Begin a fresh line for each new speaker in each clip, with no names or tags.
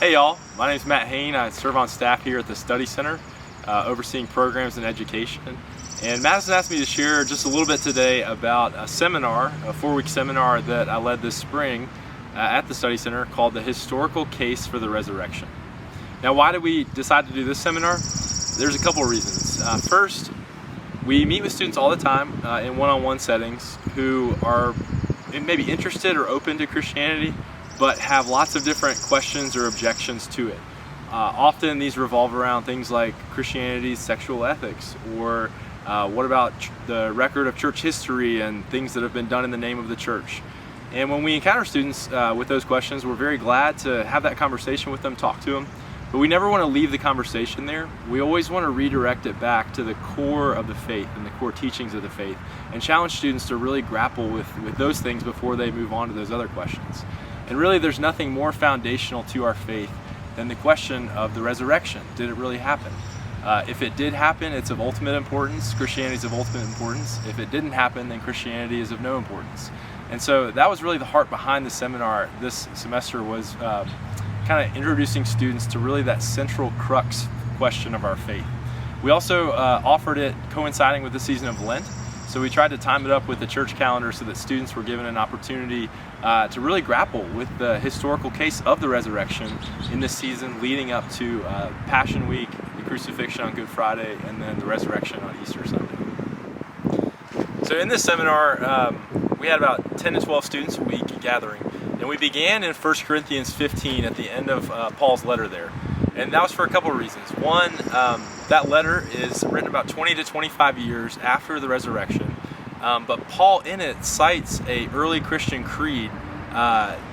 Hey y'all, my name is Matt Hain. I serve on staff here at the Study Center, overseeing programs and education. And Madison asked me to share just a little bit today about a seminar, a 4-week seminar that I led this spring at the Study Center called The Historical Case for the Resurrection. Now, why did we decide to do this seminar? There's a couple of reasons. First, we meet with students all the time in one-on-one settings who are maybe interested or open to Christianity, but have lots of different questions or objections to it. Often these revolve around things like Christianity's sexual ethics, or what about the record of church history and things that have been done in the name of the church. And when we encounter students with those questions, we're very glad to have that conversation with them, talk to them, but we never want to leave the conversation there. We always want to redirect it back to the core of the faith and the core teachings of the faith, and challenge students to really grapple with those things before they move on to those other questions. And really, there's nothing more foundational to our faith than the question of the resurrection. Did it really happen? If it did happen, it's of ultimate importance. Christianity is of ultimate importance. If it didn't happen, then Christianity is of no importance. And so that was really the heart behind the seminar this semester, was kind of introducing students to really that central crux question of our faith. We also offered it coinciding with the season of Lent. So we tried to time it up with the church calendar so that students were given an opportunity to really grapple with the historical case of the resurrection in this season leading up to Passion Week, the crucifixion on Good Friday, and then the resurrection on Easter Sunday. So in this seminar, we had about 10 to 12 students a week gathering, and we began in 1 Corinthians 15 at the end of Paul's letter there. And that was for a couple of reasons. One, that letter is written about 20 to 25 years after the resurrection, but Paul in it cites a early Christian creed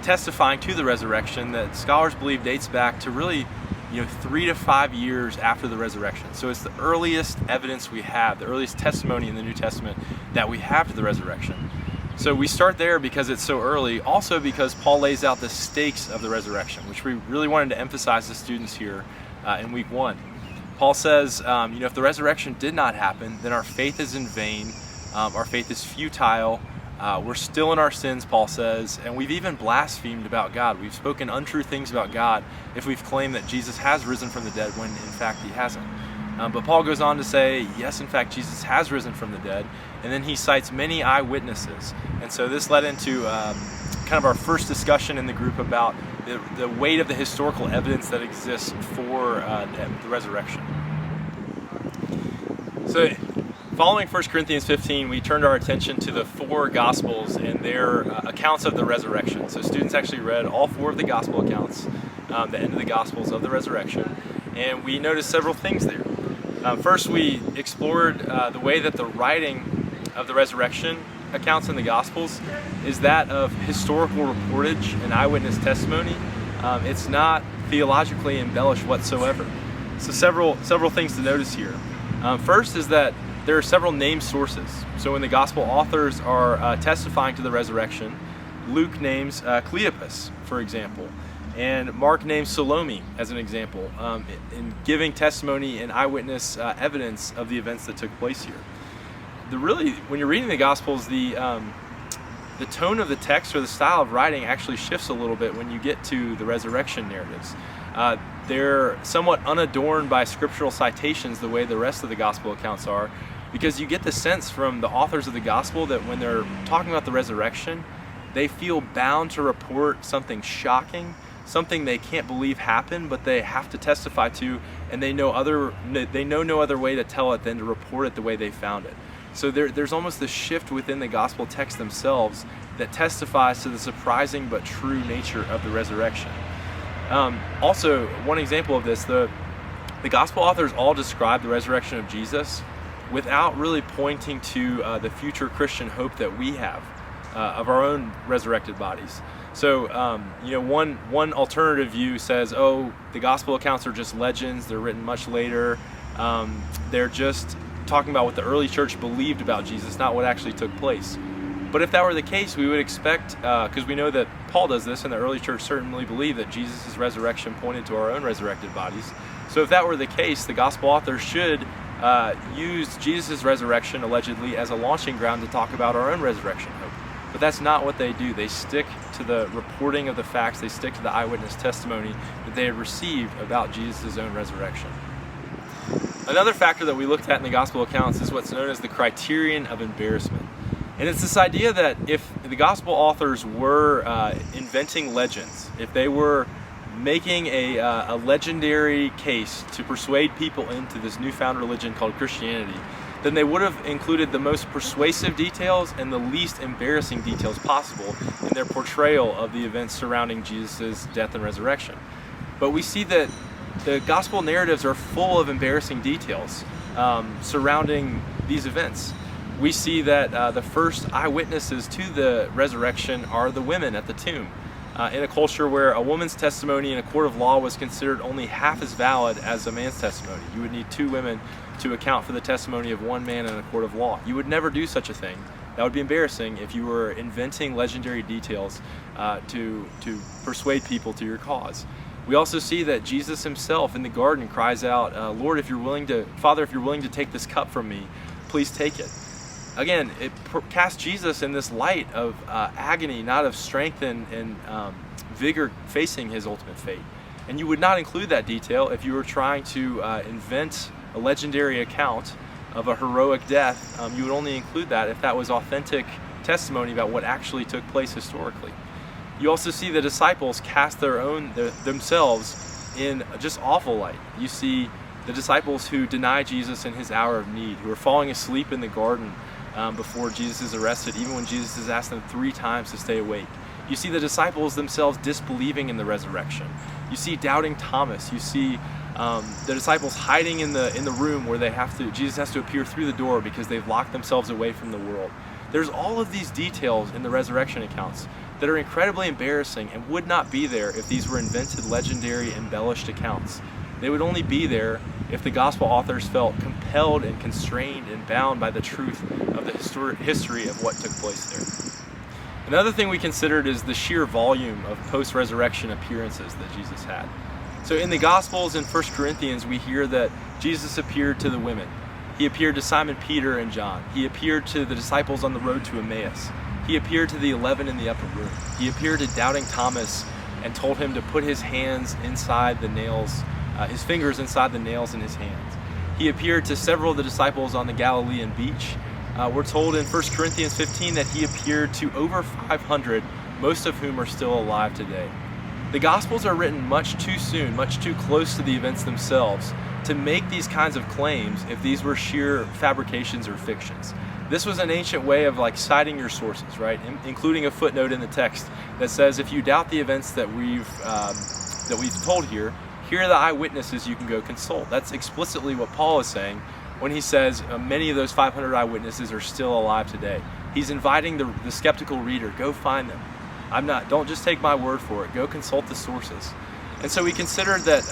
testifying to the resurrection that scholars believe dates back to really 3 to 5 years after the resurrection. So it's the earliest evidence we have, the earliest testimony in the New Testament that we have to the resurrection. So we start there because it's so early, also because Paul lays out the stakes of the resurrection, which we really wanted to emphasize to students here in week 1. Paul says, if the resurrection did not happen, then our faith is in vain, our faith is futile, we're still in our sins, Paul says, and we've even blasphemed about God. We've spoken untrue things about God if we've claimed that Jesus has risen from the dead when in fact he hasn't. But Paul goes on to say, yes, in fact, Jesus has risen from the dead, and then he cites many eyewitnesses. And so this led into kind of our first discussion in the group about the weight of the historical evidence that exists for the resurrection. So following 1 Corinthians 15, we turned our attention to the 4 Gospels and their accounts of the resurrection. So students actually read all 4 of the Gospel accounts, the end of the Gospels of the resurrection, and we noticed several things there. First, we explored the way that the writing of the resurrection accounts in the Gospels is that of historical reportage and eyewitness testimony. It's not theologically embellished whatsoever. So several things to notice here. First is that there are several named sources. So when the Gospel authors are testifying to the resurrection, Luke names Cleopas, for example, and Mark names Salome as an example, in giving testimony and eyewitness evidence of the events that took place here. When you're reading the Gospels, the tone of the text or the style of writing actually shifts a little bit when you get to the resurrection narratives. They're somewhat unadorned by scriptural citations the way the rest of the Gospel accounts are, because you get the sense from the authors of the Gospel that when they're talking about the resurrection, they feel bound to report something shocking, something they can't believe happened, but they have to testify to, and they know no other way to tell it than to report it the way they found it. So there's almost this shift within the gospel texts themselves that testifies to the surprising but true nature of the resurrection. Also, one example of this, the gospel authors all describe the resurrection of Jesus without really pointing to the future Christian hope that we have of our own resurrected bodies. So, one alternative view says, the gospel accounts are just legends, they're written much later, they're just talking about what the early church believed about Jesus, not what actually took place. But if that were the case, we would expect, because we know that Paul does this, and the early church certainly believed that Jesus' resurrection pointed to our own resurrected bodies. So if that were the case, the gospel authors should use Jesus' resurrection, allegedly, as a launching ground to talk about our own resurrection hope. But that's not what they do. They stick to the reporting of the facts. They stick to the eyewitness testimony that they had received about Jesus' own resurrection. Another factor that we looked at in the gospel accounts is what's known as the Criterion of Embarrassing. And it's this idea that if the gospel authors were inventing legends, if they were making a legendary case to persuade people into this newfound religion called Christianity, then they would have included the most persuasive details and the least embarrassing details possible in their portrayal of the events surrounding Jesus' death and resurrection. But we see that the gospel narratives are full of embarrassing details surrounding these events. We see that the first eyewitnesses to the resurrection are the women at the tomb. In a culture where a woman's testimony in a court of law was considered only half as valid as a man's testimony. You would need two women to account for the testimony of one man in a court of law. You would never do such a thing. That would be embarrassing if you were inventing legendary details to persuade people to your cause. We also see that Jesus himself in the garden cries out, Lord, Father, if you're willing to take this cup from me, please take it. Again, it casts Jesus in this light of agony, not of strength and vigor facing his ultimate fate. And you would not include that detail if you were trying to invent a legendary account of a heroic death. You would only include that if that was authentic testimony about what actually took place historically. You also see the disciples cast themselves in just awful light. You see the disciples who deny Jesus in his hour of need, who are falling asleep in the garden before Jesus is arrested, even when Jesus has asked them 3 times to stay awake. You see the disciples themselves disbelieving in the resurrection. You see doubting Thomas. You see the disciples hiding in the room where Jesus has to appear through the door because they've locked themselves away from the world. There's all of these details in the resurrection accounts that are incredibly embarrassing and would not be there if these were invented, legendary, embellished accounts. They would only be there if the gospel authors felt compelled and constrained and bound by the truth of the history of what took place there. Another thing we considered is the sheer volume of post-resurrection appearances that Jesus had. So in the Gospels in 1 Corinthians, we hear that Jesus appeared to the women. He appeared to Simon Peter and John. He appeared to the disciples on the road to Emmaus. He appeared to the 11 in the upper room. He appeared to doubting Thomas and told him to put his hands inside the nails, his fingers inside the nails in his hands. He appeared to several of the disciples on the Galilean beach. We're told in 1 Corinthians 15 that he appeared to over 500, most of whom are still alive today. The Gospels are written much too soon, much too close to the events themselves to make these kinds of claims if these were sheer fabrications or fictions. This was an ancient way of citing your sources, right? Including a footnote in the text that says if you doubt the events that we've told here are the eyewitnesses you can go consult. That's explicitly what Paul is saying when he says many of those 500 eyewitnesses are still alive today. He's inviting the skeptical reader, go find them. Don't just take my word for it, go consult the sources. And so we considered that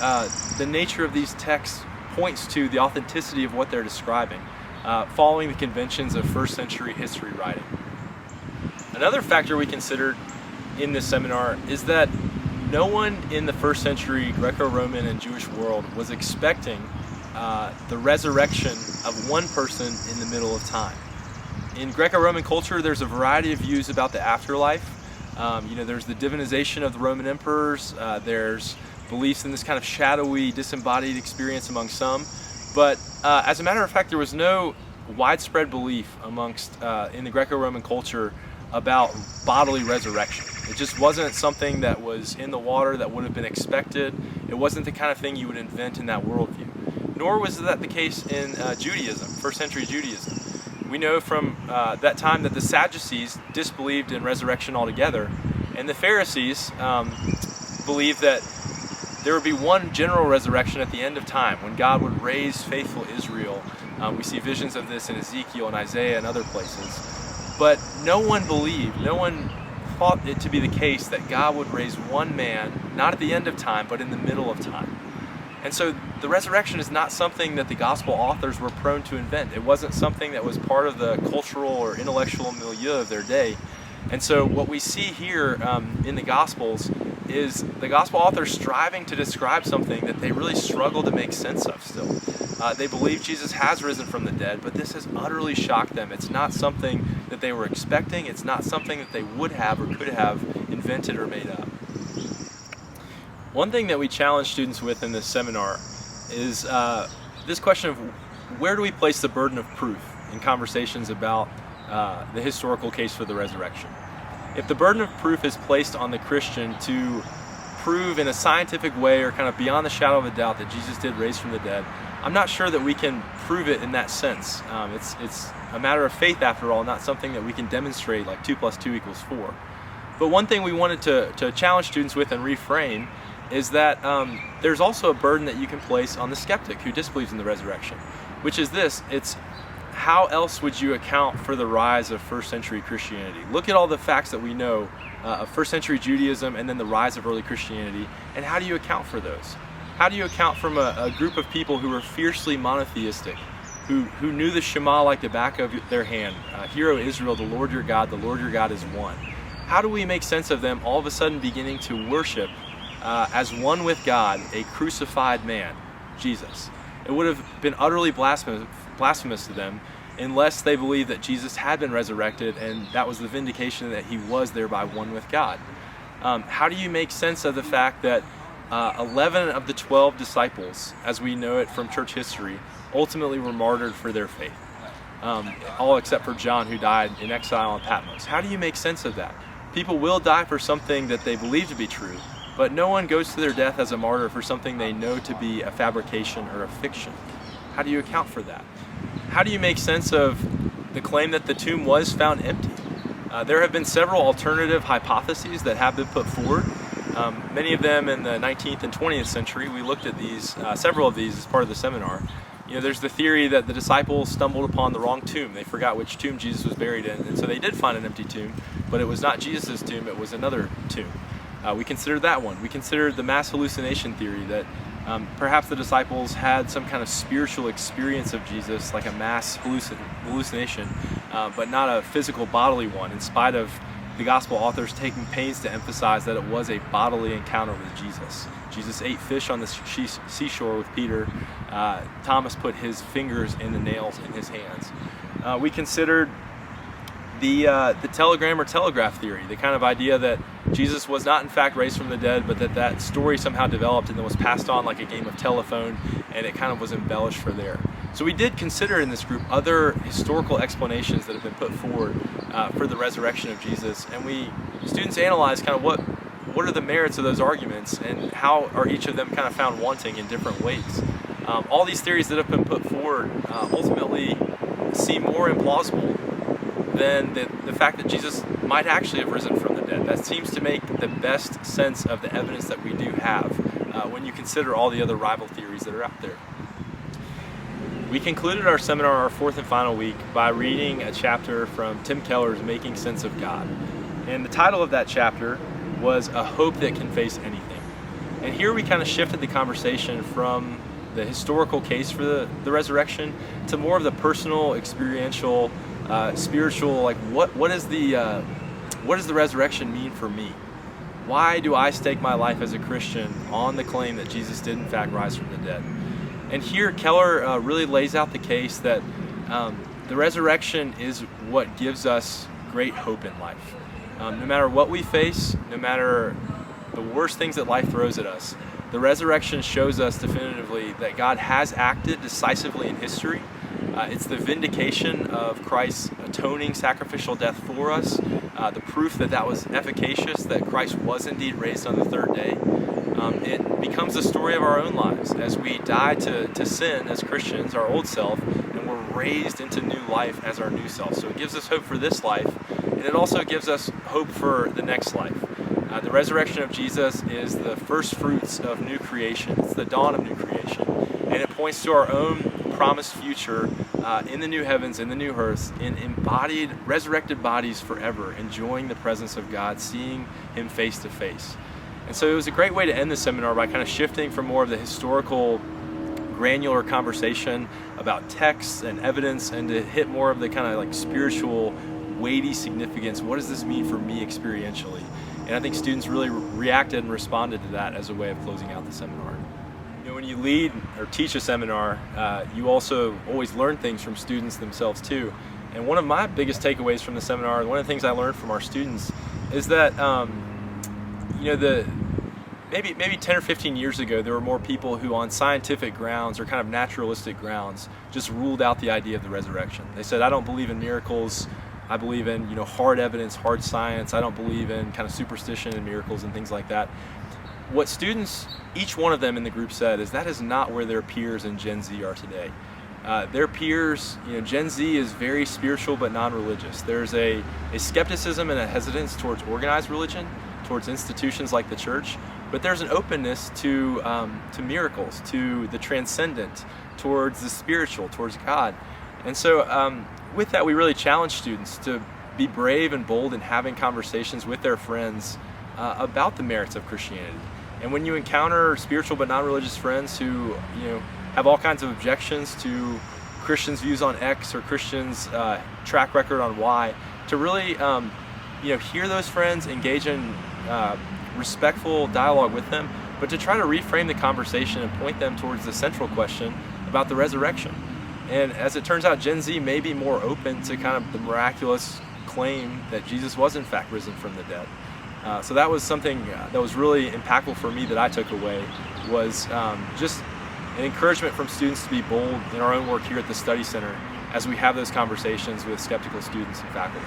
the nature of these texts points to the authenticity of what they're describing, following the conventions of first century history writing. Another factor we considered in this seminar is that no one in the first century Greco-Roman and Jewish world was expecting the resurrection of one person in the middle of time. In Greco-Roman culture, there's a variety of views about the afterlife. There's the divinization of the Roman emperors. There's beliefs in this kind of shadowy, disembodied experience among some. But as a matter of fact, there was no widespread belief in the Greco-Roman culture about bodily resurrection. It just wasn't something that was in the water that would have been expected. It wasn't the kind of thing you would invent in that worldview. Nor was that the case in Judaism, first century Judaism. We know from that time that the Sadducees disbelieved in resurrection altogether, and the Pharisees believed that there would be one general resurrection at the end of time when God would raise faithful Israel. We see visions of this in Ezekiel and Isaiah and other places. But no one thought it to be the case that God would raise one man, not at the end of time, but in the middle of time. And so the resurrection is not something that the gospel authors were prone to invent. It wasn't something that was part of the cultural or intellectual milieu of their day. And so what we see here in the Gospels is the gospel authors striving to describe something that they really struggle to make sense of still. They believe Jesus has risen from the dead, but this has utterly shocked them. It's not something that they were expecting. It's not something that they would have or could have invented or made up. One thing that we challenge students with in this seminar is this question of where do we place the burden of proof in conversations about the historical case for the resurrection. If the burden of proof is placed on the Christian to prove in a scientific way or kind of beyond the shadow of a doubt that Jesus did raise from the dead, I'm not sure that we can prove it in that sense. It's a matter of faith after all, not something that we can demonstrate like 2 + 2 = 4. But one thing we wanted to challenge students with and reframe is that there's also a burden that you can place on the skeptic who disbelieves in the resurrection, which is this: it's how else would you account for the rise of first century Christianity? Look at all the facts that we know of first century Judaism and then the rise of early Christianity, and how do you account for those? How do you account from a group of people who were fiercely monotheistic, who knew the Shema like the back of their hand? Hear, O Israel, the Lord your God is one. How do we make sense of them all of a sudden beginning to worship as one with God a crucified man, Jesus? It would have been utterly blasphemous to them unless they believed that Jesus had been resurrected and that was the vindication that he was thereby one with God. How do you make sense of the fact that 11 of the 12 disciples, as we know it from church history, ultimately were martyred for their faith? All except for John, who died in exile on Patmos. How do you make sense of that? People will die for something that they believe to be true, but no one goes to their death as a martyr for something they know to be a fabrication or a fiction. How do you account for that? How do you make sense of the claim that the tomb was found empty? There have been several alternative hypotheses that have been put forward. Many of them in the 19th and 20th century. We looked at these, several of these as part of the seminar. There's the theory that the disciples stumbled upon the wrong tomb. They forgot which tomb Jesus was buried in, and so they did find an empty tomb, but it was not Jesus' tomb, it was another tomb. We considered that one. We considered the mass hallucination theory, that perhaps the disciples had some kind of spiritual experience of Jesus, like a mass hallucination, but not a physical bodily one, in spite of the gospel authors taking pains to emphasize that it was a bodily encounter with Jesus. Jesus ate fish on the seashore with Peter. Thomas put his fingers in the nails in his hands. We considered the telegram or telegraph theory, the kind of idea that Jesus was not in fact raised from the dead, but that story somehow developed and then was passed on like a game of telephone, and it kind of was embellished for there. So we did consider in this group other historical explanations that have been put forward for the resurrection of Jesus, and students analyzed kind of what are the merits of those arguments and how are each of them kind of found wanting in different ways. All these theories that have been put forward ultimately seem more implausible than the fact that Jesus might actually have risen from the dead. That seems to make the best sense of the evidence that we do have when you consider all the other rival theories that are out there. We concluded our seminar, our fourth and final week, by reading a chapter from Tim Keller's Making Sense of God. And the title of that chapter was A Hope That Can Face Anything. And here we kind of shifted the conversation from the historical case for the resurrection to more of the personal, experiential, spiritual, like what does the resurrection mean for me? Why do I stake my life as a Christian on the claim that Jesus did in fact rise from the dead? And here Keller really lays out the case that the resurrection is what gives us great hope in life. No matter what we face, no matter the worst things that life throws at us, the resurrection shows us definitively that God has acted decisively in history. It's the vindication of Christ's atoning sacrificial death for us, the proof that was efficacious, that Christ was indeed raised on the third day. It becomes a story of our own lives as we die to sin as Christians, our old self, and we're raised into new life as our new self. So it gives us hope for this life, and it also gives us hope for the next life. The resurrection of Jesus is the first fruits of new creation. It's the dawn of new creation, and it points to our own promised future in the new heavens, in the new earth, in embodied, resurrected bodies forever, enjoying the presence of God, seeing Him face to face. And so it was a great way to end the seminar by kind of shifting from more of the historical, granular conversation about texts and evidence, and to hit more of the kind of like spiritual, weighty significance. What does this mean for me experientially? And I think students really reacted and responded to that as a way of closing out the seminar. When you lead or teach a seminar, you also always learn things from students themselves too. And one of my biggest takeaways from the seminar, one of the things I learned from our students, is that maybe 10 or 15 years ago, there were more people who on scientific grounds or kind of naturalistic grounds just ruled out the idea of the resurrection. They said, I don't believe in miracles. I believe in hard evidence, hard science. I don't believe in kind of superstition and miracles and things like that. What students, each one of them in the group said, is that is not where their peers in Gen Z are today. Their peers, Gen Z is very spiritual but non-religious. There's a skepticism and a hesitance towards organized religion, towards institutions like the church, but there's an openness to miracles, to the transcendent, towards the spiritual, towards God. And so with that, we really challenge students to be brave and bold in having conversations with their friends about the merits of Christianity. And when you encounter spiritual but non-religious friends who have all kinds of objections to Christians' views on X or Christians' track record on Y, to really hear those friends, engage in respectful dialogue with them, but to try to reframe the conversation and point them towards the central question about the resurrection. And as it turns out, Gen Z may be more open to kind of the miraculous claim that Jesus was in fact risen from the dead. So that was something that was really impactful for me that I took away, was just an encouragement from students to be bold in our own work here at the Study Center as we have those conversations with skeptical students and faculty.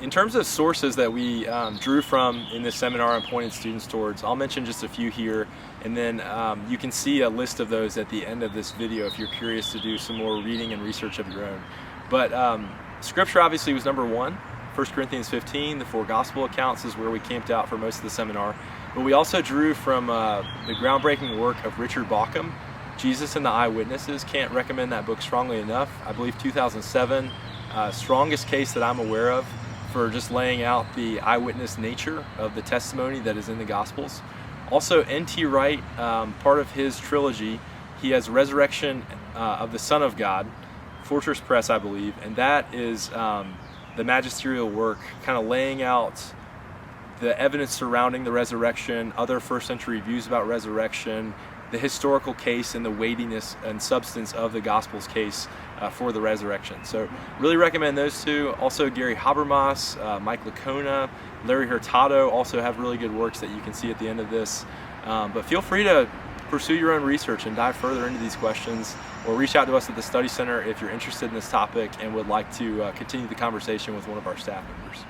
In terms of sources that we drew from in this seminar and pointed students towards, I'll mention just a few here, and then you can see a list of those at the end of this video if you're curious to do some more reading and research of your own. But Scripture obviously was number one. 1 Corinthians 15, the 4 gospel accounts, is where we camped out for most of the seminar. But we also drew from the groundbreaking work of Richard Bauckham, Jesus and the Eyewitnesses. Can't recommend that book strongly enough. I believe 2007, strongest case that I'm aware of for just laying out the eyewitness nature of the testimony that is in the Gospels. Also, N.T. Wright, part of his trilogy, he has Resurrection of the Son of God, Fortress Press, I believe, and that is the magisterial work, kind of laying out the evidence surrounding the resurrection, other first century views about resurrection, the historical case and the weightiness and substance of the Gospel's case for the resurrection. So really recommend those two. Also Gary Habermas, Mike Licona, Larry Hurtado also have really good works that you can see at the end of this. But feel free to pursue your own research and dive further into these questions, or reach out to us at the Study Center if you're interested in this topic and would like to continue the conversation with one of our staff members.